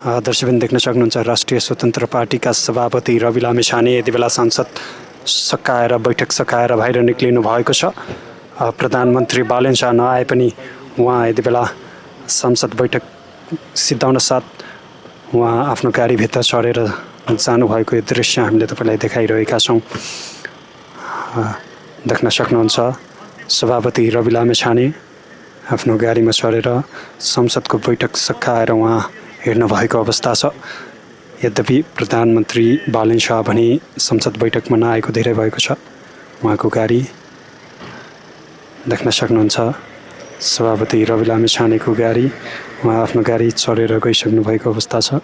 दर्शकबिन देख्न सक्नुहुन्छ राष्ट्रिय स्वतन्त्र पार्टीका सभापति रवि लामिछाने यति बेला संसद सकाएर बैठक सकाएर बाहिर निक्लिनु भएको छ। प्रधानमन्त्री बालेन शाह नआए पनि उहाँ यति बेला संसद बैठक सिद्धाउन साथ उहाँ आफ्नो गाडीभित्र चढेर जानुभएको यो दृश्य हामीले तपाईँलाई देखाइरहेका छौँ। देख्न सक्नुहुन्छ सभापति रवि लामिछाने आफ्नो गाडीमा चढेर संसदको बैठक सकाएर उहाँ हिँड्नु भएको अवस्था छ। यद्यपि प्रधानमन्त्री बालेन शाह भने संसद बैठकमा नआएको धेरै भएको छ। उहाँको गाडी देख्न सक्नुहुन्छ सभापति रवि लामिछानेको गाडी, उहाँ आफ्नो गाडी चढेर गइसक्नु भएको अवस्था छ।